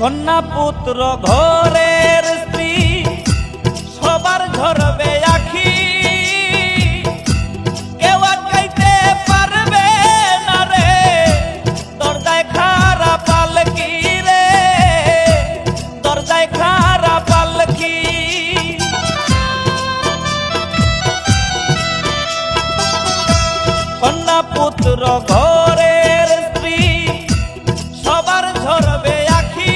কন্যা পুত্র ঘরের স্ত্রী সবার ঝরবে আখি, কেউ আটকাইতে পারবে না রে দরজায় খাড়া পালকি রে, দরজায় খাড়া পালকি। কন্যা পুত্র ঘরের স্ত্রী সবার ঝরবে আখি,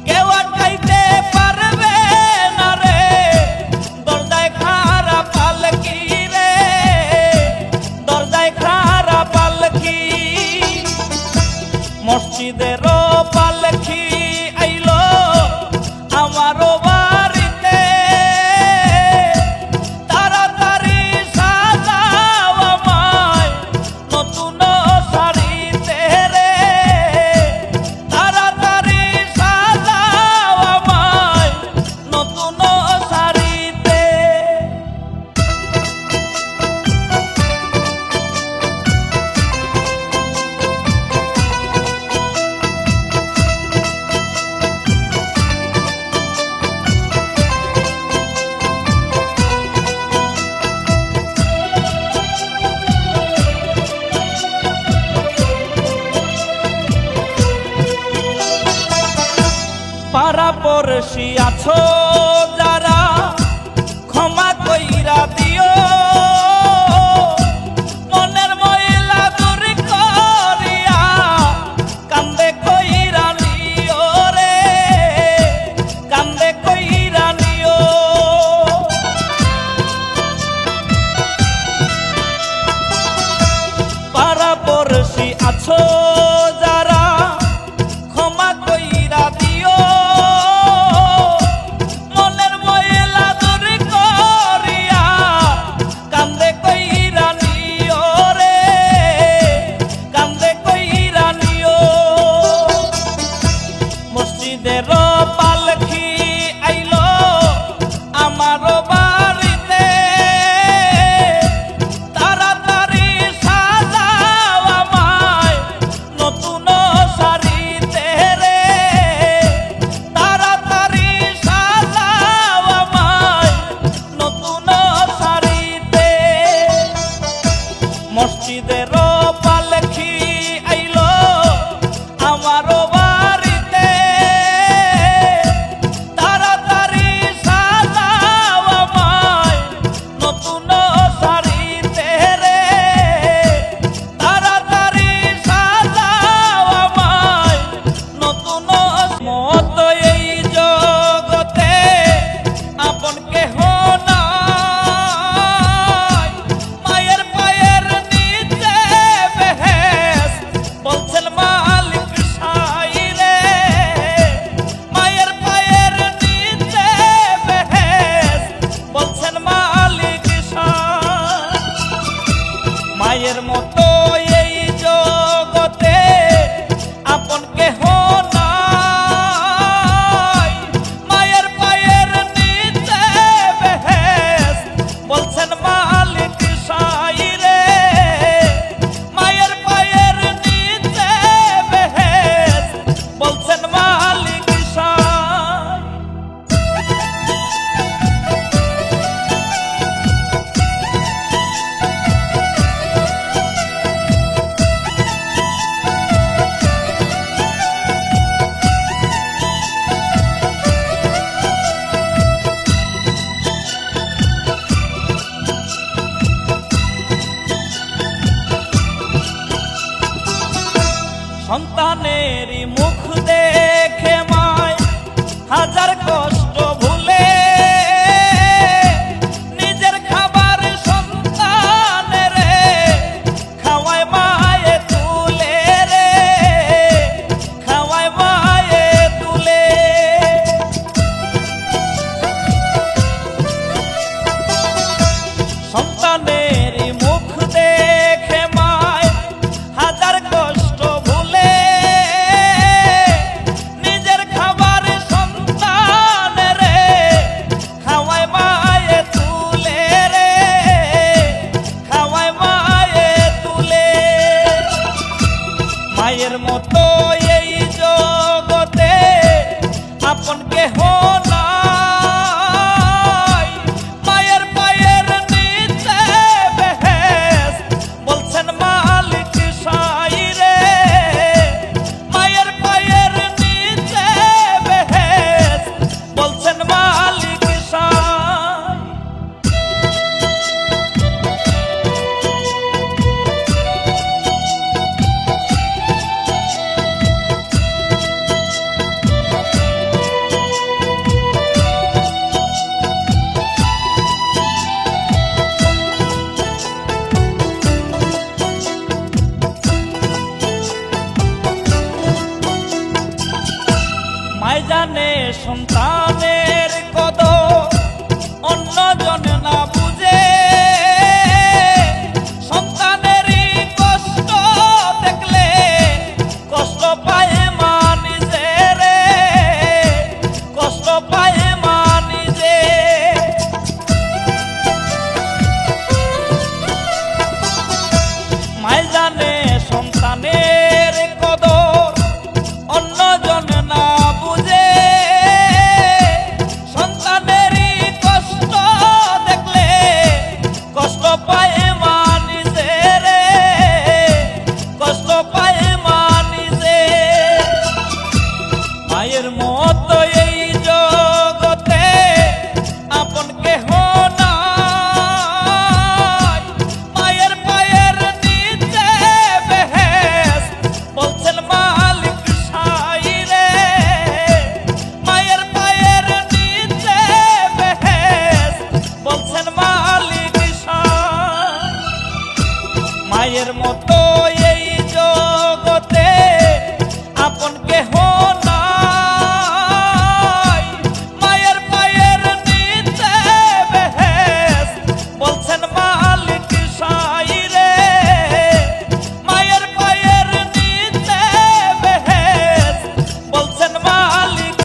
কেউ আটকাইতে পারবে না রে দরজায় খাড়া পালকি রে, দরজায় খাড়া পালকি। মসজিদেরও পালকি আইলো আমারও বাড়িতে, তাড়াতাড়ি সাজাও আমায় নতুন শাড়িতে রে, তাড়াতাড়ি সাজাও আমায় নতুন শাড়িতে। পাড়াপড়শি আছো যারা ক্ষমা কইরা দিও, মনের ময়লা দূর করিয়া কান্দে কইরা নিও রে, কান্দে কইরা নিও। পাড়াপড়শি আছো যারা ক্ষমা কইরা দিও, মন নাই, মায়ের পায়ের নিচে বেহেশত বলছেন মালিক সাই রে, মায়ের পায়ের নিচে বেহেশত বলছেন মালিক সাই। মাই জানে সন্তানের কদর অন্যজন না বুঝে, সন্তানেরই কষ্ট দেখলে কষ্ট পায় মা নিজে রে, কষ্ট পায় মা নিজে। মাই জানে সন্তানের কদর অন্যজন না বুঝে, সন্তানেরই কষ্ট দেখলে কষ্ট পায় মা নিজে রে, কষ্ট পায় মা নিজে। মায়ের মতো এই জগতে আপন কেহ নাই, মায়ের পায়ের নিচে বেহেশত বলছেন মালিক সাই রে, মায়ের পায়ের নিচে বেহেশত বলছেন মালিক সাই। মায়ের মতো